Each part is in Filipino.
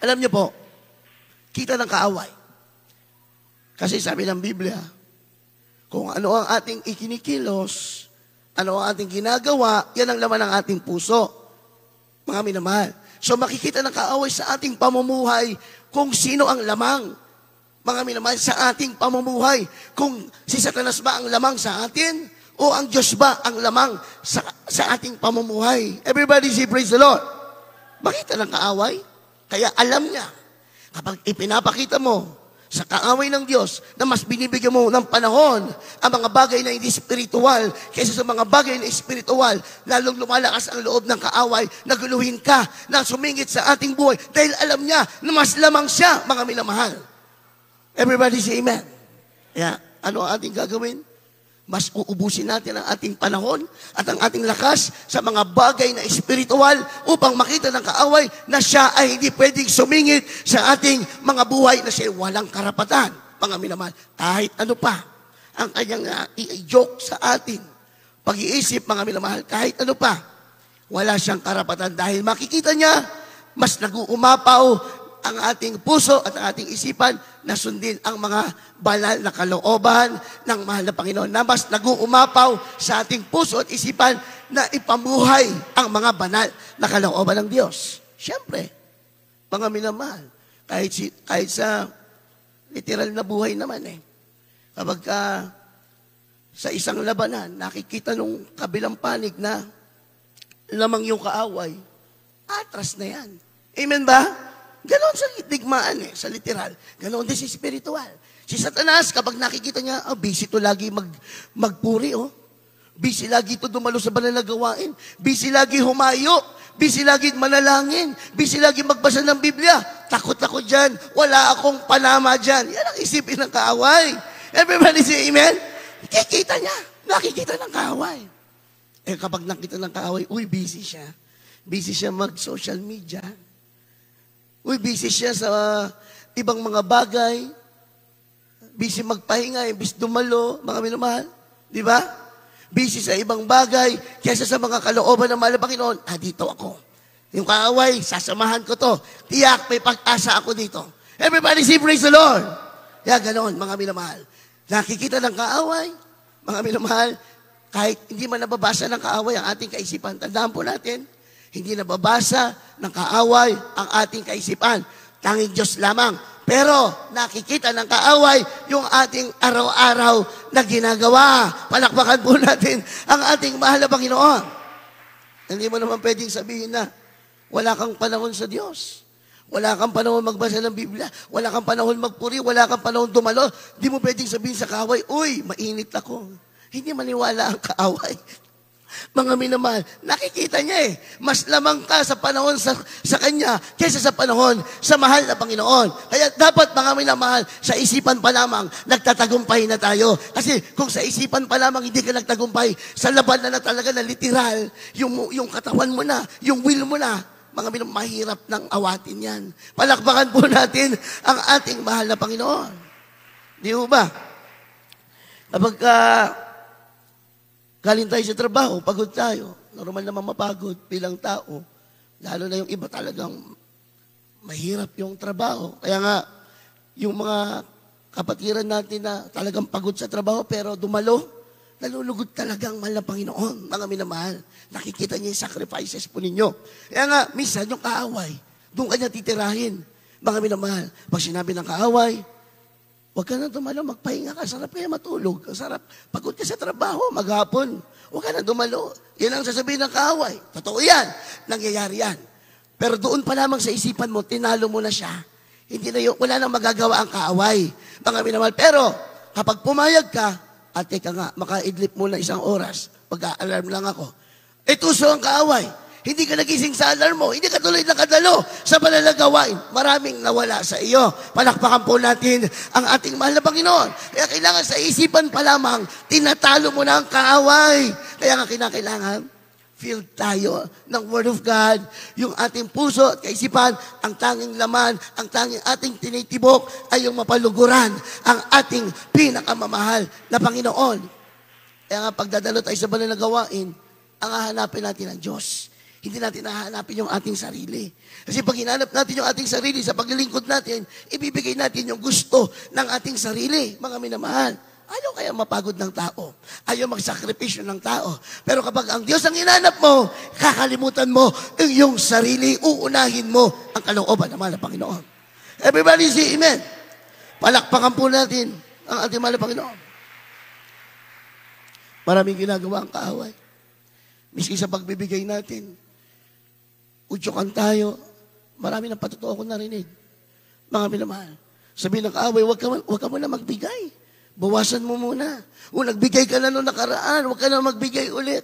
Alam niyo po, kita ng kaaway. Kasi sabi ng Biblia, kung ano ang ating ikinikilos, ano ang ating ginagawa, yan ang laman ng ating puso. Mga minamahal. So makikita ng kaaway sa ating pamumuhay kung sino ang lamang. Mga minamahal, sa ating pamumuhay. Kung si Satanas ba ang lamang sa atin o ang Diyos ba ang lamang sa ating pamumuhay. Everybody say praise the Lord. Makita ng kaaway. Kaya alam niya, kapag ipinapakita mo sa kaaway ng Diyos na mas binibigyan mo ng panahon ang mga bagay na hindi spiritual kaysa sa mga bagay na spiritual, lalong lumalakas ang loob ng kaaway na guluhin ka, na sumingit sa ating buhay dahil alam niya na mas lamang siya, mga minamahal. Everybody say amen. Yeah. Ano ang ating gagawin? Mas uubusin natin ang ating panahon at ang ating lakas sa mga bagay na espiritual upang makita ng kaaway na siya ay hindi pwedeng sumingit sa ating mga buhay na siya walang karapatan. Mga minamahal, kahit ano pa ang kanyang i-joke sa atin, pag-iisip, mga minamahal, kahit ano pa, wala siyang karapatan dahil makikita niya, mas nag-uumapaw ang ating puso at ang ating isipan na sundin ang mga banal na kalooban ng mahal na Panginoon na mas nag-uumapaw sa ating puso at isipan na ipamuhay ang mga banal na kalooban ng Diyos. Siyempre, mga minamahal, kahit sa literal na buhay naman kapag sa isang labanan, nakikita nung kabilang panig na lamang yung kaaway, atras na yan. Amen ba? Ganon sa digmaan sa literal. Ganon din sa spiritual. Si Satanas, kapag nakikita niya, busy to lagi magpuri, Busy lagi to dumalo sa banal na gawain. Busy lagi humayo. Busy lagi manalangin. Busy lagi magbasa ng Biblia. Takot ako dyan. Wala akong panama dyan. Yan ang isipin ng kaaway. Everybody say amen? Kikita niya. Nakikita ng kaaway. Kapag nakita ng kaaway, busy siya. Busy siya mag-social media. Busy siya sa ibang mga bagay. Busy magpahinga, imbis dumalo, mga minamahal. Di ba? Busy sa ibang bagay, kaysa sa mga kalooban ng mahal na Panginoon. Dito ako. Yung kaaway, sasamahan ko to. Tiyak, may pag-asa ako dito. Everybody say praise the Lord. Ganon, mga minamahal. Nakikita ng kaaway, mga minamahal, kahit hindi man nababasa ng kaaway ang ating kaisipan, tandaan po natin, hindi nababasa ng kaaway ang ating kaisipan. Tanging Diyos lamang. Pero nakikita ng kaaway yung ating araw-araw na ginagawa. Palakpakan po natin ang ating mahal na Panginoon. Hindi mo naman pwedeng sabihin na wala kang panahon sa Diyos. Wala kang panahon magbasa ng Biblia. Wala kang panahon magpuri. Wala kang panahon dumalo. Hindi mo pwedeng sabihin sa kaaway, mainit ako. Hindi maniwala ang kaaway. Mga minamahal, nakikita niya mas lamang ka sa panahon sa Kanya kaysa sa panahon sa mahal na Panginoon. Kaya dapat, mga minamahal, sa isipan pa lamang, nagtatagumpay na tayo. Kasi kung sa isipan pa lamang hindi ka nagtagumpay, sa laban na talaga na literal, yung katawan mo na, yung will mo na, mga minamahal, mahirap nang awatin yan. Palakpakan po natin ang ating mahal na Panginoon. Di ba? Kapag galing tayo sa trabaho, pagod tayo. Normal naman mapagod bilang tao. Lalo na yung iba talagang mahirap yung trabaho. Kaya nga, yung mga kapatiran natin na talagang pagod sa trabaho pero dumalo, nalulugod talagang mahal na Panginoon, mga minamahal. Nakikita niya yung sacrifices po ninyo. Kaya nga, minsan yung kaaway, doon kanya titirahin, mga minamahal. Pag sinabi ng kaaway, huwag ka na dumalo, magpahinga ka. Sarap kaya matulog. Sarap. Pagod ka sa trabaho, maghapon. Huwag ka na dumalo. Yan ang sasabihin ng kaaway. Totoo yan. Nangyayari yan. Pero doon pa lamang sa isipan mo, tinalo mo na siya. Hindi na wala nang magagawa ang kaaway. Mga minamahal. Pero, kapag pumayag ka, teka nga, makaidlip mo na 1 oras. Pag-alarm lang ako. Tuso ang kaaway. Hindi ka nagising sa alarm mo. Hindi ka tuloy nakadalo sa banal na gawain. Maraming nawala sa iyo. Palakpakan po natin ang ating mahal na Panginoon. Kaya kailangan sa isipan pa lamang, tinatalo mo na ang kaaway. Kaya nga kinakailangan, filled tayo ng Word of God. Yung ating puso at kaisipan, ang tanging laman, ang tanging ating tinitibok ay yung mapaluguran ang ating pinakamamahal na Panginoon. Kaya nga pagdadalo tayo sa banal na gawain, ang hahanapin natin ang Diyos. Hindi natin nahanapin yung ating sarili. Kasi pag hinanap natin yung ating sarili sa paglilingkod natin, ibibigay natin yung gusto ng ating sarili, mga minamahal. Ayaw kaya mapagod ng tao. Ayaw magsakripisyo ng tao. Pero kapag ang Diyos ang hinanap mo, kakalimutan mo ang iyong sarili, uunahin mo ang kalooban ng mahal na Panginoon. Everybody say amen. Palakpakan po natin ang ating mahal na Panginoon. Maraming ginagawa ang kaaway. Miski sa pagbibigay natin, udyokan tayo, marami ng patotoo ko narinig. Mga minamahal, sabihin ng kaaway, huwag ka muna magbigay. Bawasan mo muna. O nagbigay ka na noong nakaraan, huwag ka na magbigay ulit.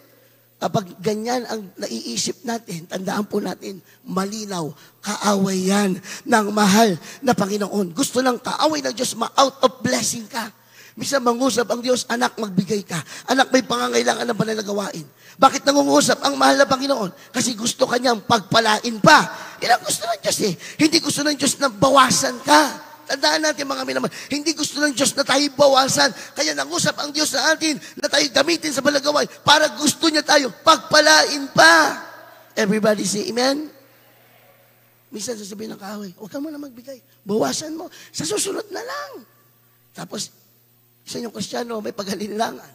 Kapag ganyan ang naiisip natin, tandaan po natin, malinaw, kaaway yan ng mahal na Panginoon. Gusto ng kaaway ng Diyos, ma-out of blessing ka. Minsan mangusap ang Diyos, anak, magbigay ka. Anak, may pangangailangan ng pananagawain. Bakit nangungusap ang mahal na Panginoon? Kasi gusto kanyang pagpalain pa. Yan ang gusto ng Diyos eh. Hindi gusto ng Diyos na bawasan ka. Tandaan natin mga minamahal, hindi gusto ng Diyos na tayo bawasan. Kaya nangusap ang Diyos sa atin na tayo gamitin sa balagawain para gusto niya tayo pagpalain pa. Everybody say amen? Minsan sasabihin ng kaaway, huwag ka muna magbigay. Bawasan mo. Sa susunod na lang. Tapos, isa yung Kristiyano, may pag-alinlangan.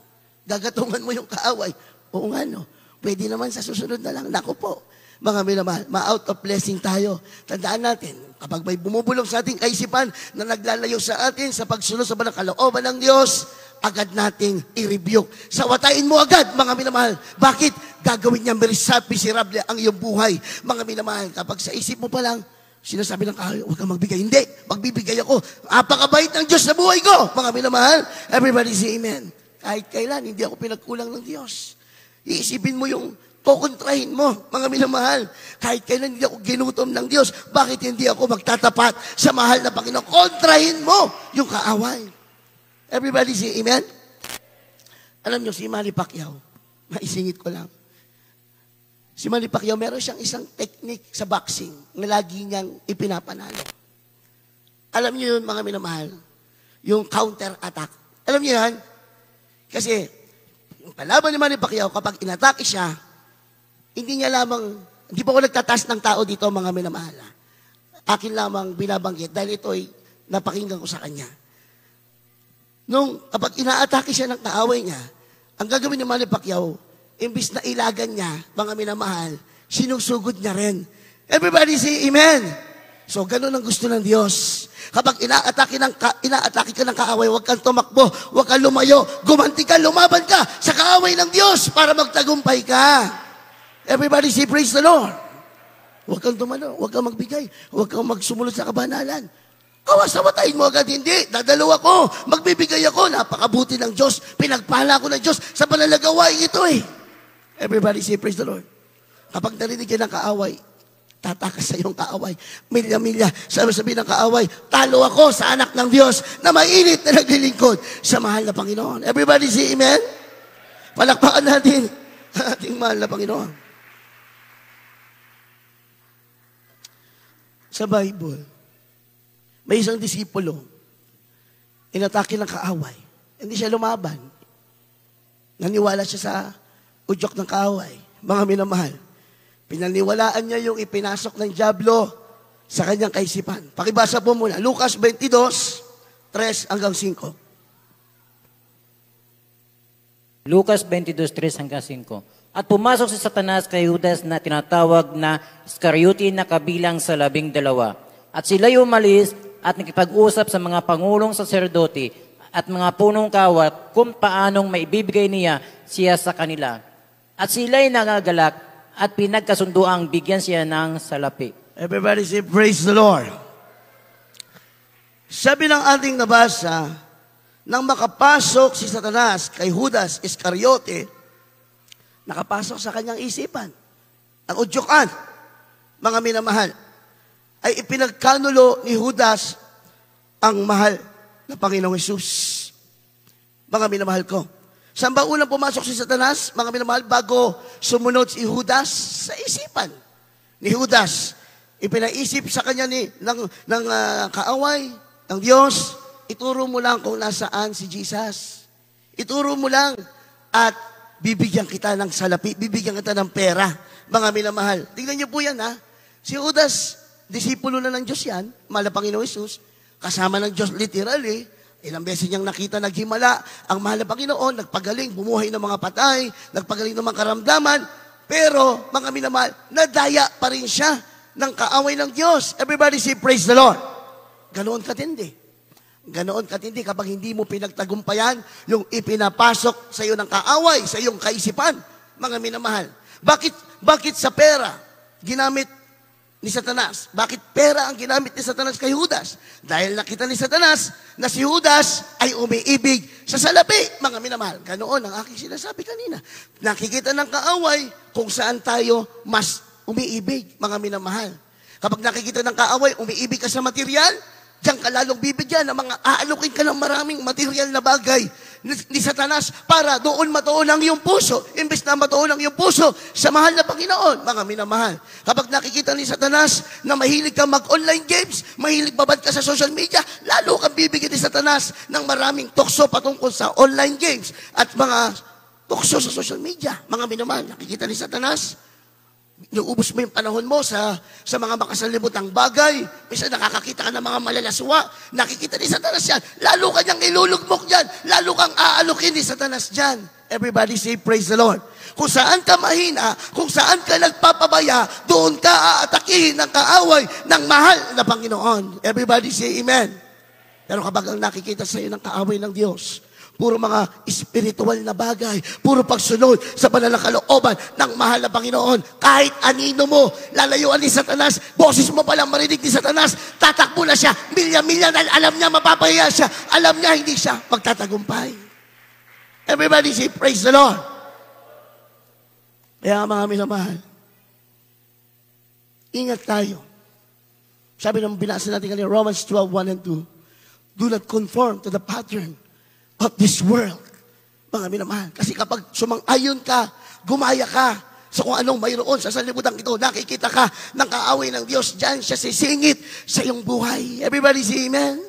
Gagatungan mo yung kaaway. Oo nga, no? Pwede naman sa susunod na lang. Naku po, mga minamahal, ma-out of blessing tayo. Tandaan natin, kapag may bumubulong sa ating kaisipan na naglalayo sa atin sa pagsunod sa banal kalooban ng Diyos, agad nating i-rebuke. Sawatain mo agad, mga minamahal. Bakit? Gagawin niya miserable ang iyong buhay. Mga minamahal, kapag sa isip mo pa lang, sinasabi ng kaaway, huwag kang magbigay. Hindi, magbibigay ako. Apakabait ng Diyos sa buhay ko. Mga minamahal, everybody say amen. Kahit kailan, hindi ako pinagkulang ng Diyos. Iisipin mo yung kukontrahin mo, mga minamahal. Kahit kailan hindi ako ginutom ng Diyos, bakit hindi ako magtatapat sa mahal na Panginoon? Kontrahin mo yung kaaway. Everybody say amen. Alam nyo, si Manny Pacquiao, maisingit ko lang. Si Manny Pacquiao, meron siyang isang technique sa boxing na lagi niyang ipinapanalo. Alam niyo yun, mga minamahal? Yung counter-attack. Alam niyo yan? Kasi, yung kalaban ni Manny Pacquiao, kapag inatake siya, hindi pa ako nagtataas ng tao dito, mga minamahal. Akin lamang binabanggit dahil ito'y napakinggan ko sa kanya. Kapag inaatake siya ng kaaway niya, ang gagawin ni Manny Pacquiao, imbis na ilagan niya, mga minamahal, sinusugod niya rin. Everybody say amen. So, ganun ang gusto ng Diyos. Kapag inaatake ka ng kaaway, huwag kang tumakbo, huwag kang lumayo, gumanti ka, lumaban ka sa kaaway ng Diyos para magtagumpay ka. Everybody say praise the Lord. Huwag kang tumalo, huwag kang magbigay, huwag kang magsumunod sa kabanalan. Kawasawatayin mo agad, hindi. Dadalo ako, magbibigay ako, napakabuti ng Diyos, pinagpala ko ng Diyos sa panalagawain ito eh. Everybody say praise the Lord. Kapag narinig ka ng kaaway, tatakas sa iyong kaaway. Milya-milya, sabi ng kaaway, talo ako sa anak ng Diyos na mainit na naglilingkod sa mahal na Panginoon. Everybody say amen? Palakpakan natin ang ating mahal na Panginoon. Sa Bible, may isang disipulo, inatake ng kaaway. Hindi siya lumaban. Naniwala siya sa udyok ng kaaway. Mga minamahal, pinaniwalaan niya yung ipinasok ng dyablo sa kanyang kaisipan. Pakibasa po muna, Lucas 22:3 hanggang 5. Lucas 22:3 hanggang 5. At pumasok si Satanas kay Judas na tinatawag na Iscariote na kabilang sa 12. At sila'y umalis at nakipag-usap sa mga pangulong saserdote at mga punong kawat kung paanong maibibigay niya siya sa kanila. At sila'y nagagalak at pinagkasunduang bigyan siya ng salapi. Everybody say, praise the Lord. Sabi ng ating nabasa, nang makapasok si Satanas kay Judas Iscariote, nakapasok sa kanyang isipan. Ang udyokan, mga minamahal, ay ipinagkanulo ni Judas ang mahal na Panginoong Hesus. Mga minamahal ko, saan ba unang pumasok si Satanas, mga minamahal, bago sumunod si Judas sa isipan? Ni Judas, ipinaisip sa kanya ng kaaway, ng Diyos, ituro mo lang kung nasaan si Jesus. Ituro mo lang at bibigyan kita ng salapi, bibigyan kita ng pera. Mga minamahal. Tingnan niyo po yan, ha? Si Judas, disipulo na ng Diyos yan, mahal na Panginoon Jesus, kasama ng Diyos literally, ilang beses niyang nakita naghimala, ang mahal na Panginoon, nagpagaling, bumuhay ng mga patay, nagpagaling ng mga karamdaman, pero, mga minamahal, nadaya pa rin siya ng kaaway ng Diyos. Everybody say, praise the Lord. Ganoon katindi. Ganoon katindi kapag hindi mo pinagtagumpayan yung ipinapasok sa iyo ng kaaway, sa iyong kaisipan, mga minamahal. Bakit sa pera ginamit ni Satanas? Bakit pera ang ginamit ni Satanas kay Judas? Dahil nakita ni Satanas na si Judas ay umiibig sa salapi, mga minamahal. Ganoon ang aking sinasabi kanina. Nakikita ng kaaway kung saan tayo mas umiibig, mga minamahal. Kapag nakikita ng kaaway, umiibig ka sa material, diyan ka lalong bibigyan ng mga aalukin ka ng maraming material na bagay ni Satanas para doon matuon ang iyong puso. Imbes na matuon ang iyong puso sa mahal na Panginoon, mga minamahal. Kapag nakikita ni Satanas na mahilig ka mag-online games, mahilig babad ka sa social media, lalo kang bibigyan ni Satanas ng maraming tukso patungkol sa online games at mga tukso sa social media. Mga minamahal, nakikita ni Satanas, inuubos mo yung panahon mo sa mga makasalibutang bagay. Minsan nakakakita ka ng mga malalaswa. Nakikita ni Satanas yan. Lalo ka niyang ilulugmok dyan. Lalo kang aalukin ni Satanas dyan. Everybody say, praise the Lord. Kung saan ka mahina, kung saan ka nagpapabaya, doon ka aatakihin ng kaaway ng mahal na Panginoon. Everybody say, amen. Pero kapag ang nakikita sa iyo ng kaaway ng Diyos, puro mga espiritual na bagay, puro pagsunod sa banal na kalooban ng mahal na Panginoon. Kahit anino mo, lalayuan ni Satanas, boses mo palang marinig ni Satanas, tatakbo na siya, milya-milya, alam niya mapapahiya siya, alam niya hindi siya magtatagumpay. Everybody say, praise the Lord. Kaya mga minamahal, ingat tayo. Sabi ng binasa natin kanina, Romans 12:1 and 2, do not conform to the pattern of this world. Mga minamahal. Kasi kapag sumang-ayon ka, gumaya ka sa kung anong mayroon sa sanlibutan ito, nakikita ka ng kaaway ng Diyos, diyan siya sisingit sa iyong buhay. Everybody say amen.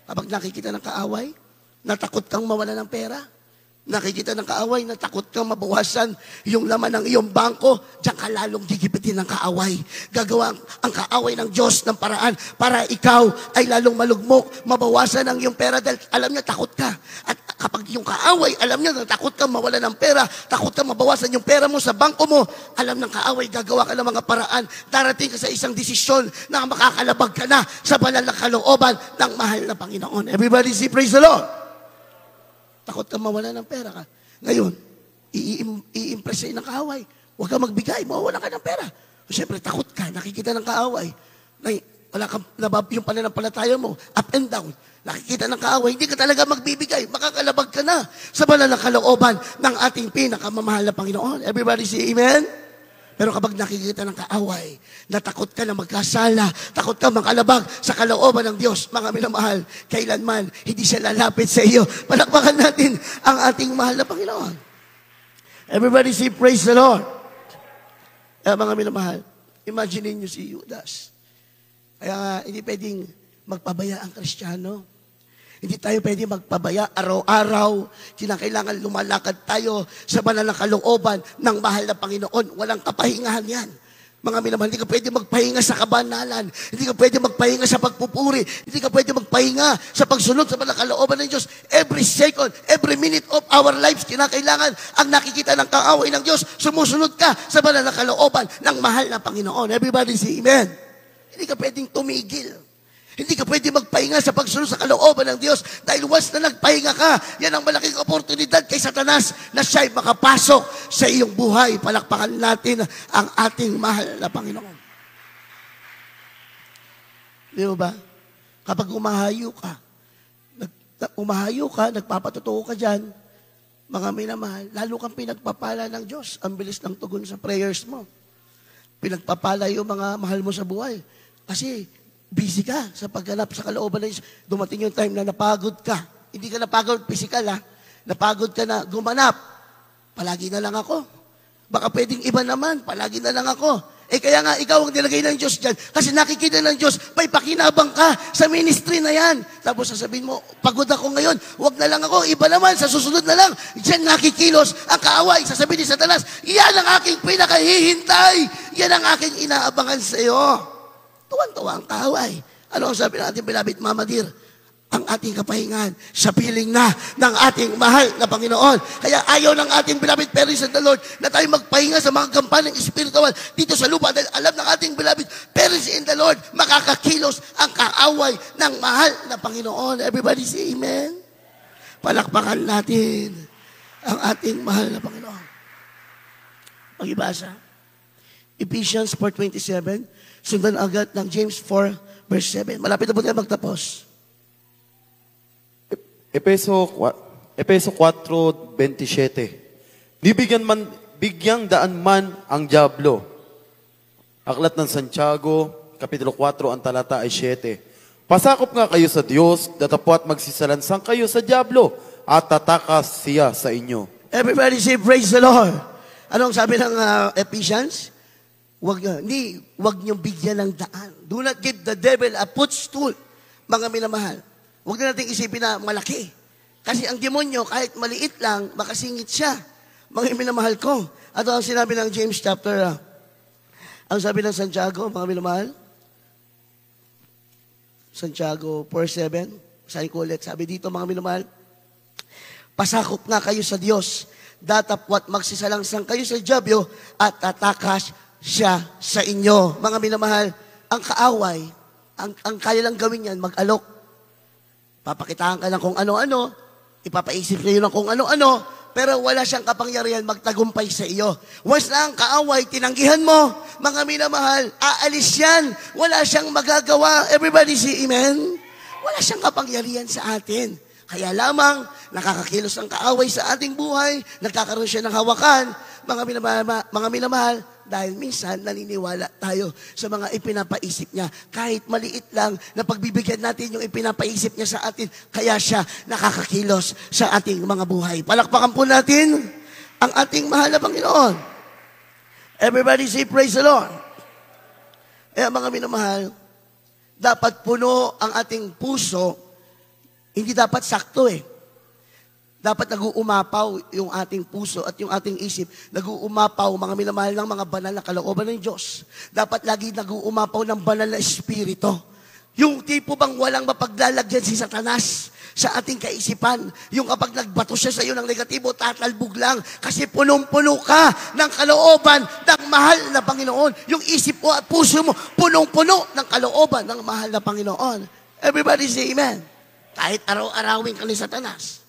Kapag nakikita ng kaaway, natakot kang mawala ng pera, nakikita ng kaaway, natakot kang mabawasan yung laman ng iyong bangko, diyan ka lalong gigipitin ng kaaway. Gagawa ang kaaway ng Diyos ng paraan para ikaw ay lalong malugmok, mabawasan ang iyong pera dahil alam niya takot ka. At kapag yung kaaway, alam niya na takot kang mawala ng pera, takot kang mabawasan yung pera mo sa bangko mo, alam ng kaaway, gagawa ka ng mga paraan, darating ka sa isang desisyon na makakalabag ka na sa banal na kalooban ng mahal na Panginoon. Everybody say, praise the Lord. Takot ka mawala ng pera ka. Ngayon, i-impress sa'yo ng kaaway. Huwag ka magbigay, mawawala ka ng pera. Siyempre, takot ka, nakikita ng kaaway. Wala ka, yung pananampalataya mo, up and down. Nakikita ng kaaway, hindi ka talaga magbibigay. Makakalabag ka na sa banal na kalooban ng ating pinakamamahal na Panginoon. Everybody say amen? Pero kapag nakikita ng kaaway, natakot ka na magkasala, takot ka makalabag sa kalooban ng Diyos, mga minamahal, kailanman hindi siya lalapit sa iyo. Palakpakan natin ang ating mahal na Panginoon. Everybody say, praise the Lord. Mga minamahal, imagine niyo si Judas. Kaya hindi pwedeng magpabaya ang Kristiyano. Hindi tayo pwede magpabaya araw-araw. Kinakailangan lumalakad tayo sa banal na kalooban ng mahal na Panginoon. Walang kapahingahan yan. Mga minamahal, hindi ka pwede magpahinga sa kabanalan. Hindi ka pwede magpahinga sa pagpupuri. Hindi ka pwede magpahinga sa pagsunod sa banal na kalooban ng Diyos. Every second, every minute of our lives, kinakailangan ang nakikita ng kaaway ng Diyos, sumusunod ka sa banal na kalooban ng mahal na Panginoon. Everybody say amen. Hindi ka pwedeng tumigil. Hindi ka pwede magpahinga sa pagsunod sa kalooban ng Diyos dahil once na nagpahinga ka, yan ang malaking oportunidad kay Satanas na siya'y makapasok sa iyong buhay. Palakpakan natin ang ating mahal na Panginoon. Di ba? Kapag umahayo ka, nagpapatotoo ka dyan, mga minamahal, lalo kang pinagpapala ng Diyos. Ang bilis ng tugon sa prayers mo. Pinagpapala yung mga mahal mo sa buhay. Kasi busy ka sa pagganap sa kalooban ng Diyos. Dumating yung time na napagod ka. Hindi ka napagod physical, ha? Napagod ka na gumanap. Palagi na lang ako. Baka pwedeng iba naman. Palagi na lang ako. Kaya nga, ikaw ang nilagay ng Diyos dyan. Kasi nakikita ng Diyos, may pakinabang ka sa ministry na yan. Tapos sasabihin mo, pagod ako ngayon, wag na lang ako, iba naman, sa susunod na lang. Diyan nakikilos ang kaaway. Sasabihin ni Satanas, yan ang aking pinakahihintay. Yan ang aking inaabangan sa iyo. Tuwan-tuwa ang kaaway. Ano ang sabi natin, beloved Mama Dear? Ang ating kapahingan sa piling na ng ating mahal na Panginoon. Kaya ayaw ng ating beloved parents of the Lord na tayo magpahinga sa mga gampanang espiritual dito sa lupa dahil alam ng ating beloved parents in the Lord, makakakilos ang kaaway ng mahal na Panginoon. Everybody say amen. Palakpakan natin ang ating mahal na Panginoon. Pag-ibasa. Ephesians 4:27, sundan agad ng James 4, verse 7. Malapit na po tayo magtapos. Epeso 4:27. Bigyang daan man ang diablo. Aklat ng Santiago, Kapitulo 4, ang talata ay 7. Pasakop nga kayo sa Diyos, datapwat magsisalansang kayo sa diablo, at tatakas siya sa inyo. Everybody say, praise the Lord. Anong sabi ng Ephesians? Wag niyong bigyan ng daan. Do not give the devil a footstool, mga minamahal. Huwag na natin isipin na malaki. Kasi ang demonyo, kahit maliit lang, makasingit siya. Mga minamahal ko. At ang sinabi ng James chapter, ang sabi ng Santiago, mga minamahal, Santiago 4:7, sabi ko ulit, sabi dito mga minamahal, pasakop nga kayo sa Diyos, datapwat magsisalangsang kayo sa diablo, at tatakas siya sa inyo. Mga minamahal, ang kaaway, ang kaya lang gawin yan, mag-alok. Papakitaan ka ng kung ano-ano, ipapaisip na yun ng kung ano-ano, pero wala siyang kapangyarihan magtagumpay sa iyo. Once na ang kaaway, tinanggihan mo, mga minamahal, aalis yan. Wala siyang magagawa. Everybody say amen? Wala siyang kapangyarihan sa atin. Kaya lamang, nakakakilos ang kaaway sa ating buhay, nagkakaroon siya ng hawakan, mga minamahal, dahil minsan naniniwala tayo sa mga ipinapaisip niya. Kahit maliit lang na pagbibigyan natin yung ipinapaisip niya sa atin, kaya siya nakakakilos sa ating mga buhay. Palakpakan po natin ang ating mahal na Panginoon. Everybody say praise the Lord. Mga minamahal, dapat puno ang ating puso, hindi dapat sakto Dapat nag-uumapaw yung ating puso at yung ating isip. Nag-uumapaw, mga minamahal ng mga banal na kalooban ng Diyos. Dapat lagi nag-uumapaw ng banal na espiritu. Yung tipo bang walang mapaglalagyan si Satanas sa ating kaisipan. Yung kapag nagbato siya sa iyo ng negatibo, tatalbog lang. Kasi punong-puno ka ng kalooban ng mahal na Panginoon. Yung isip mo at puso mo, punong-puno ng kalooban ng mahal na Panginoon. Everybody say amen. Kahit araw-arawin ka ni Satanas,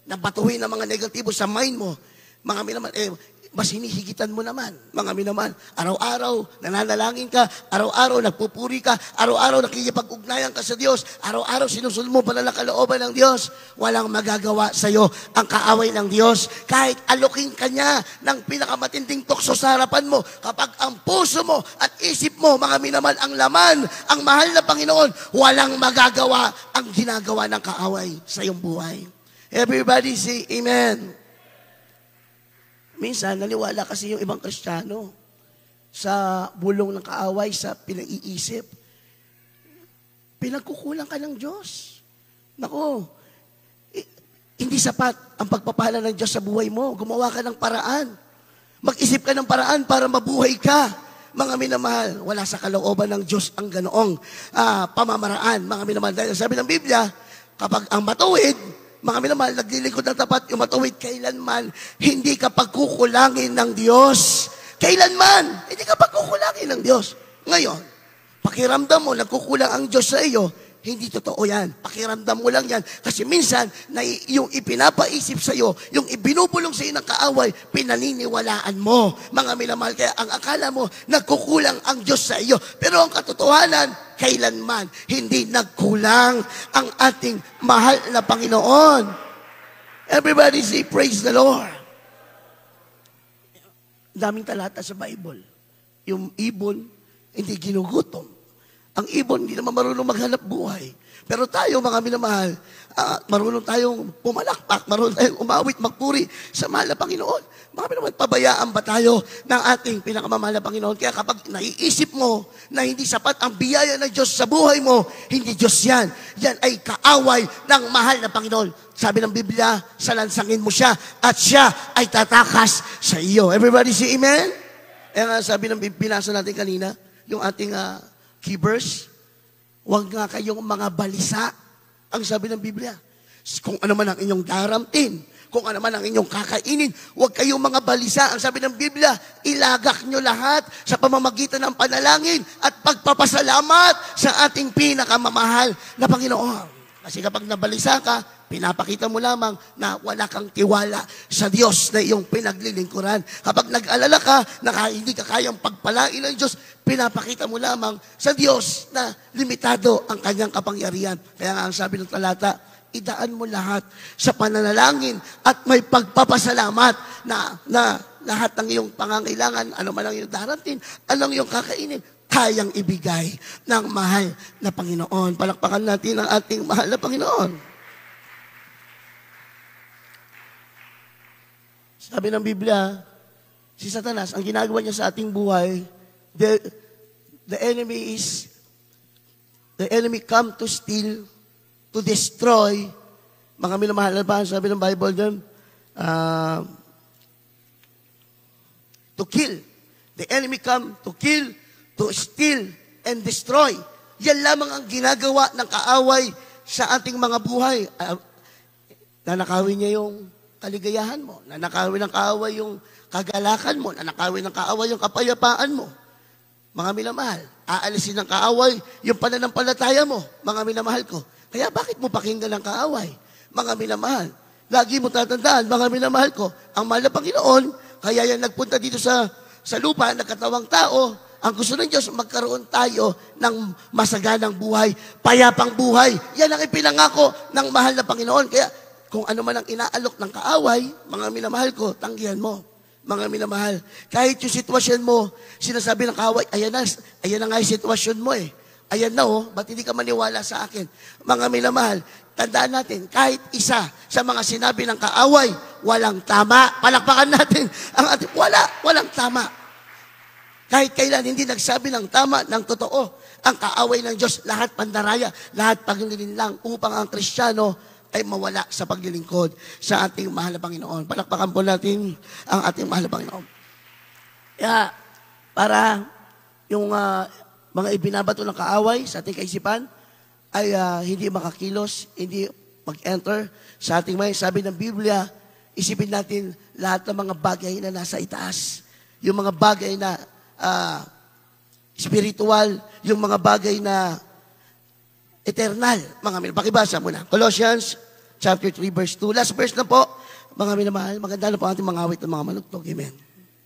nabatuhin ang mga negatibo sa mind mo, mga minamahal, mas hinihigitan mo naman, mga minamahal. Araw-araw, nananalangin ka, araw-araw, nagpupuri ka, araw-araw, nakikipag-ugnayan ka sa Diyos, araw-araw, sinusunod mo pala ng kalooban ng Diyos, walang magagawa sa iyo ang kaaway ng Diyos. Kahit alokin ka niya ng pinakamatinding tukso sa harapan mo, kapag ang puso mo at isip mo, mga minamahal, ang laman, ang mahal na Panginoon, walang magagawa ang ginagawa ng kaaway sa iyong buhay. Everybody say amen. Minsan, naniwala kasi yung ibang Kristiyano sa bulong ng kaaway, sa pinag-iisip. Pinagkukulang ka ng Diyos. Nako, hindi sapat ang pagpapala ng Diyos sa buhay mo. Gumawa ka ng paraan. Mag-isip ka ng paraan para mabuhay ka. Mga minamahal, wala sa kalooban ng Diyos ang ganoong pamamaraan. Mga minamahal, dahil sabi ng Biblia, kapag ang matuwid, mga minamahal, naglilingkod ng tapat, yung matuwid, kailanman, hindi ka pagkukulangin ng Diyos. Kailanman, hindi ka pagkukulangin ng Diyos. Ngayon, pakiramdam mo, nagkukulang ang Diyos sa iyo, hindi totoo yan. Pakiramdam mo lang yan. Kasi minsan, yung ipinapaisip sa iyo, yung ibinubulong sa iyo ng kaaway, pinaniniwalaan mo. Mga minamahal, kaya ang akala mo, nagkukulang ang Diyos sa iyo. Pero ang katotohanan, kailanman hindi nagkulang ang ating mahal na Panginoon. Everybody say, praise the Lord. Daming talata sa Bible. Yung ibon, hindi ginugutom. Ang ibon, hindi naman marunong maghanap buhay. Pero tayo, mga minamahal, marunong tayong pumalakpak, marunong tayong umawit, magpuri sa mahal na Panginoon. Mga minamahal, pabayaan ba tayo ng ating pinakamamahal na Panginoon? Kaya kapag naiisip mo na hindi sapat ang biyaya ng Diyos sa buhay mo, hindi Diyos yan. Yan ay kaaway ng mahal na Panginoon. Sabi ng Biblia, salansangin mo siya at siya ay tatakas sa iyo. Everybody say amen? Kaya nga sabi ng binasa natin kanina, yung ating key verse, huwag nga kayong mga balisa, ang sabi ng Biblia. Kung ano man ang inyong daramtin, kung ano man ang inyong kakainin, huwag kayong mga balisa. Ang sabi ng Biblia, ilagak nyo lahat sa pamamagitan ng panalangin at pagpapasalamat sa ating pinakamamahal na Panginoon. Kasi kapag nabalisa ka, pinapakita mo lamang na wala kang tiwala sa Diyos na iyong pinaglilingkuran. Kapag nag-alala ka na hindi ka kayang pagpalain ng Diyos, pinapakita mo lamang sa Diyos na limitado ang kanyang kapangyarihan. Kaya nga ang sabi ng talata, idaan mo lahat sa pananalangin at may pagpapasalamat na lahat ng iyong pangangailangan, ano man ang iyong darating, anong iyong kakainin, kayang ibigay ng mahal na Panginoon. Palakpakan natin ang ating mahal na Panginoon. Sabi ng Biblia, si Satanas, ang ginagawa niya sa ating buhay, the enemy come to steal, to destroy. Mga minamahal na ba, sabi ng Bible dyan, to kill. The enemy come to kill, to steal, and destroy. Yan lamang ang ginagawa ng kaaway sa ating mga buhay. Nanakawin niya yung kaligayahan mo. Nanakawin ng kaaway yung kagalakan mo. Nanakawin ng kaaway yung kapayapaan mo. Mga minamahal, aalisin ng kaaway yung pananampalataya mo. Mga minamahal ko. Kaya bakit mo pakinggan ng kaaway? Mga minamahal, lagi mo tatandaan, mga minamahal ko, ang mahal na Panginoon, kaya yan nagpunta dito sa lupa, nagkatawang tao. Ang gusto ng Diyos, magkaroon tayo ng masaganang buhay, payapang buhay. Yan ang ipinangako ng mahal na Panginoon. Kaya kung ano man ang inaalok ng kaaway, mga minamahal ko, tanggihan mo. Mga minamahal, kahit yung sitwasyon mo, sinasabi ng kaaway, ayan na nga yung sitwasyon mo eh. Ayan na ba't hindi ka maniwala sa akin? Mga minamahal, tandaan natin, kahit isa sa mga sinabi ng kaaway, walang tama. Palakpakan natin ang ating, walang tama. Kahit kailan hindi nagsabi ng tama, ng totoo, ang kaaway ng Diyos, lahat pandaraya, lahat paglilin upang ang Kristiyano ay mawala sa paglilingkod sa ating mahal na Panginoon. Palakpakan po natin ang ating mahal na Panginoon. Kaya, para yung mga ibinabato ng kaaway sa ating kaisipan ay hindi makakilos, hindi mag-enter sa ating may. Sabi ng Biblia, isipin natin lahat ng mga bagay na nasa itaas. Yung mga bagay na spiritual, yung mga bagay na eternal. Mga minamahal, pakibasa muna. Colossians chapter 3 verse 2. Last verse na po. Mga minamahal, maganda na po ating mga awit ng mga manugtog. Amen.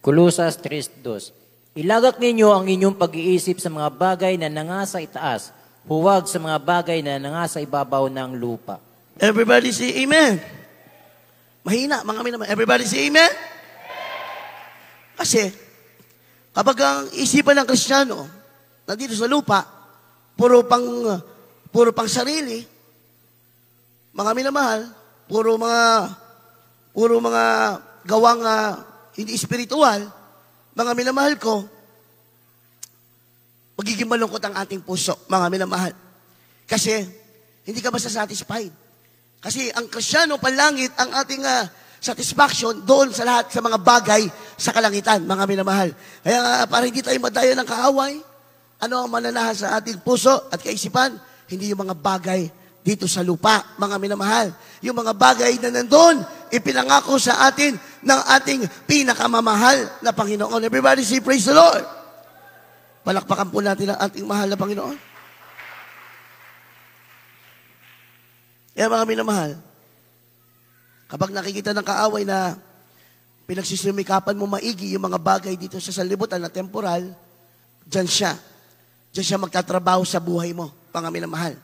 Colosas 3:2. Ilagak ninyo ang inyong pag-iisip sa mga bagay na nangasa itaas, huwag sa mga bagay na nangasa ibabaw ng lupa. Everybody say amen. Mahina, mga minamahal. Everybody say amen. Kasi, kapag ang isipan ng Kristiyano nandito sa lupa, puro pang sarili, mga minamahal, puro mga gawang hindi espiritual, mga minamahal ko, magiging malungkot ang ating puso, mga minamahal. Kasi, hindi ka basta satisfied. Kasi ang Kristiyano, panlangit, ang ating satisfaction doon sa lahat sa mga bagay sa kalangitan, mga minamahal. Kaya para hindi tayo madaya ng kaaway, ano ang mananahan sa ating puso at kaisipan? Hindi yung mga bagay dito sa lupa, mga minamahal. Yung mga bagay na nandun, ipinangako sa atin ng ating pinakamamahal na Panginoon. Everybody say, praise the Lord. Palakpakan po natin ang ating mahal na Panginoon. Kaya mga minamahal, kapag nakikita ng kaaway na pinagsisumikapan mo maigi yung mga bagay dito sa sanlibutan na temporal, dyan siya magtatrabaho sa buhay mo, mga minamahal.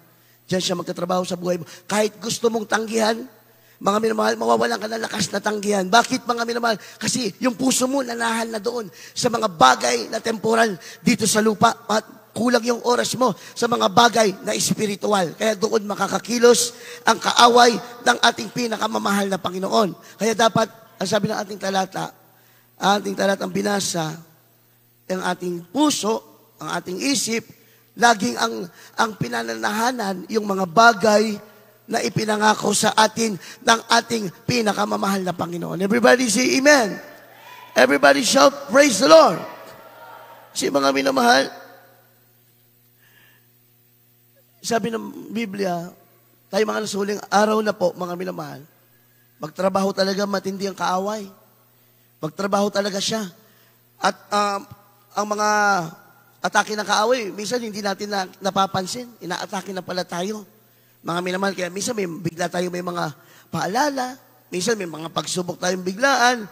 Diyan siya magtatrabaho sa buhay mo. Kahit gusto mong tanggihan, mga minamahal, mawawalan ka ng lakas na tanggihan. Bakit, mga minamahal? Kasi yung puso mo nanahan na doon sa mga bagay na temporal dito sa lupa. At kulang yung oras mo sa mga bagay na espiritual. Kaya doon makakakilos ang kaaway ng ating pinakamamahal na Panginoon. Kaya dapat, ang sabi ng ating talatang binasa, ang ating puso, ang ating isip, laging ang pinananahanan yung mga bagay na ipinangako sa atin ng ating pinakamamahal na Panginoon. Everybody say amen. Everybody shout, praise the Lord. Kasi mga minamahal, sabi ng Biblia, tayo mga nasuling araw na po, mga minamahal, magtrabaho talaga matindi ang kaaway. Magtrabaho talaga siya. At ang mga atake ng kaaway, minsan hindi natin napapansin. Inaatake na pala tayo. Mga minamahal, kaya minsan bigla tayo may mga paalala, minsan may mga pagsubok tayong biglaan,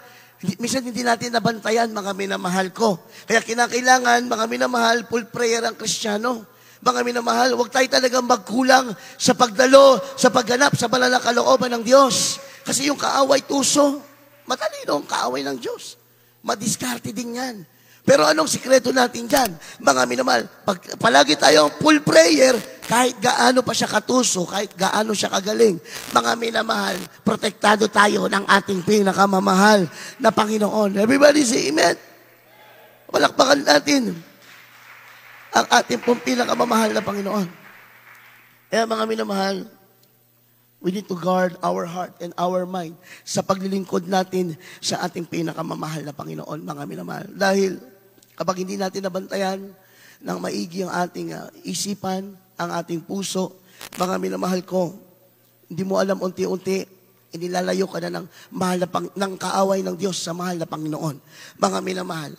minsan hindi natin nabantayan, mga minamahal ko. Kaya kinakailangan, mga minamahal, full prayer ang Kristiyano. Mga minamahal, huwag tayo talagang magkulang sa pagdalo, sa pagganap, sa banal na kalooban ng Diyos. Kasi yung kaaway tuso, matalino ang kaaway ng Diyos. Madiskarte din yan. Pero anong sikreto natin dyan? Mga minamahal, palagi tayong full prayer, kahit gaano pa siya katuso, kahit gaano siya kagaling. Mga minamahal, protektado tayo ng ating pinakamamahal na Panginoon. Everybody say amen. Palakpakan natin ang ating pong pinakamamahal na Panginoon. Kaya mga minamahal, we need to guard our heart and our mind sa paglilingkod natin sa ating pinakamamahal na Panginoon, mga minamahal. Dahil kapag hindi natin nabantayan ng maigi ang ating isipan, ang ating puso, mga minamahal ko, hindi mo alam unti-unti, inilalayo ka na ng kaaway ng Diyos sa mahal na Panginoon. Mga minamahal,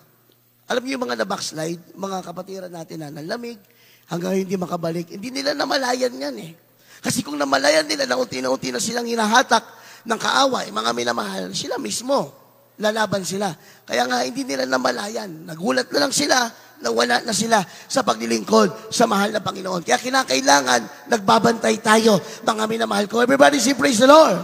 alam niyo yung mga na-backslide, mga kapatiran natin na nalamig, hanggang hindi makabalik, hindi nila namalayan yan eh. Kasi kung namalayan nila na unti na silang hinahatak ng kaaway, mga minamahal, sila mismo, lalaban sila. Kaya nga, hindi nila namalayan. Nagulat na lang sila, nawala na sila sa paglilingkod sa mahal na Panginoon. Kaya kinakailangan, nagbabantay tayo, mga minamahal ko. Everybody say, praise the Lord.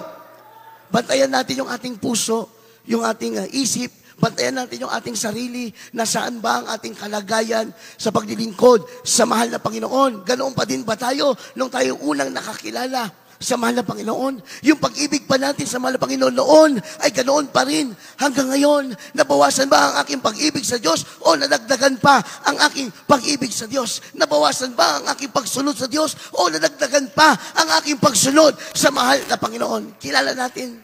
Bantayan natin yung ating puso, yung ating isip, bantayan natin yung ating sarili, nasaan ba ang ating kalagayan sa paglilingkod sa mahal na Panginoon. Ganoon pa din ba tayo nung tayo unang nakakilala sa mahal na Panginoon? Yung pag-ibig pa natin sa mahal na Panginoon noon ay ganoon pa rin. Hanggang ngayon, nabawasan ba ang aking pag-ibig sa Diyos o nadagdagan pa ang aking pag-ibig sa Diyos? Nabawasan ba ang aking pagsunod sa Diyos o nadagdagan pa ang aking pagsunod sa mahal na Panginoon? Kilala natin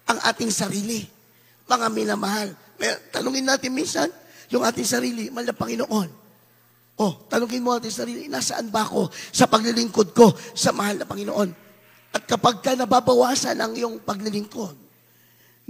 ang ating sarili, mga minamahal. Tanungin natin minsan yung ating sarili, mahal na Panginoon. Tanungin mo ating sarili, nasaan ba ako sa paglilingkod ko sa mahal na Panginoon? At kapag ka nababawasan ang iyong paglilingkod,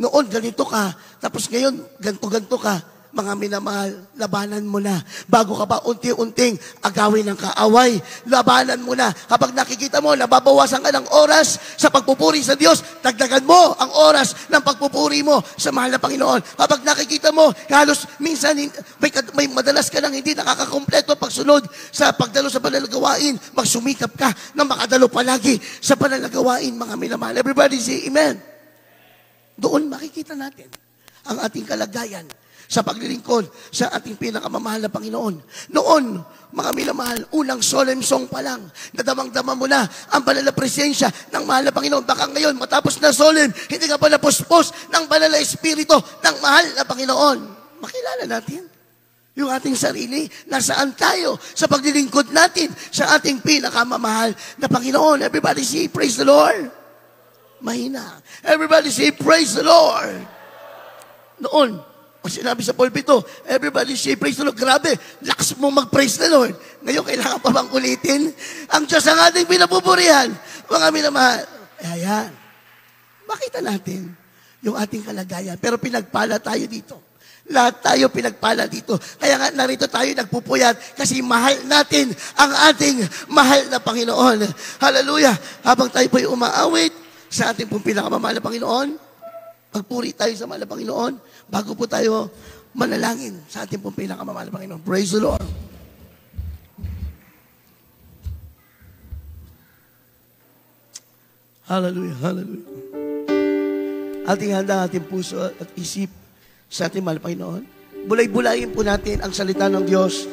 noon ganito ka, tapos ngayon ganto ka, mga minamahal, labanan mo na. Bago ka pa unti-unting agawin ng kaaway, labanan mo na. Kapag nakikita mo, nababawasan ka ng oras sa pagpupuri sa Diyos, dagdagan mo ang oras ng pagpupuri mo sa mahal na Panginoon. Kapag nakikita mo, halos minsan may madalas ka nang hindi nakakakompleto pagsunod sa pagdalo sa banal na gawain, magsumikap ka na makadalo palagi sa banal na gawain, mga minamahal. Everybody say amen. Doon makikita natin ang ating kalagayan sa paglilingkod sa ating pinakamamahal na Panginoon. Noon, mga minamahal, unang solemn song pa lang, nadamang-dama mo na ang banal na presensya ng mahal na Panginoon. Baka ngayon, matapos na solemn, hindi ka pa napuspos ng banal na espiritu ng mahal na Panginoon. Makilala natin yung ating sarili, nasaan tayo sa paglilingkod natin sa ating pinakamamahal na Panginoon. Everybody say, praise the Lord. Mahina. Everybody say, praise the Lord. Noon, sinabi sa pulpito, everybody say, praise the Lord. Grabe, lakas mo mag-praise the Lord. Ngayon, kailangan pa bang ulitin? Ang Diyos ang ating pinapupurihan. Mga minamahal. Ayan. Makita natin yung ating kalagayan. Pero pinagpala tayo dito. Lahat tayo pinagpala dito. Kaya nga narito tayo nagpupuyat kasi mahal natin ang ating mahal na Panginoon. Hallelujah. Habang tayo po'y umaawit sa ating pong pinakamamahal na Panginoon, pagpuri tayo sa mahal na Panginoon, bago po tayo manalangin sa ating pong pinakamamahal na Panginoon. Praise the Lord. Hallelujah, hallelujah. Ating handa, ating puso at isip sa ating mahal na Panginoon. Bulay-bulayin po natin ang salita ng Diyos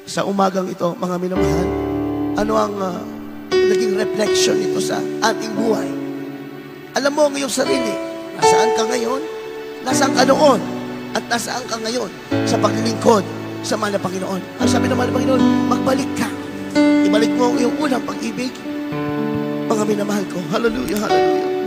sa umagang ito, mga minamahal, ano ang naging reflection nito sa ating buhay? Alam mo ang iyong sarili, nasaan ka ngayon, nasaan ka noon, at nasaan ka ngayon sa paglilingkod sa mahal na Panginoon. Ang sabi ng mahal na Panginoon, magbalik ka. Ibalik mo ang iyong unang pag-ibig. Mga minamahal ko, hallelujah, hallelujah.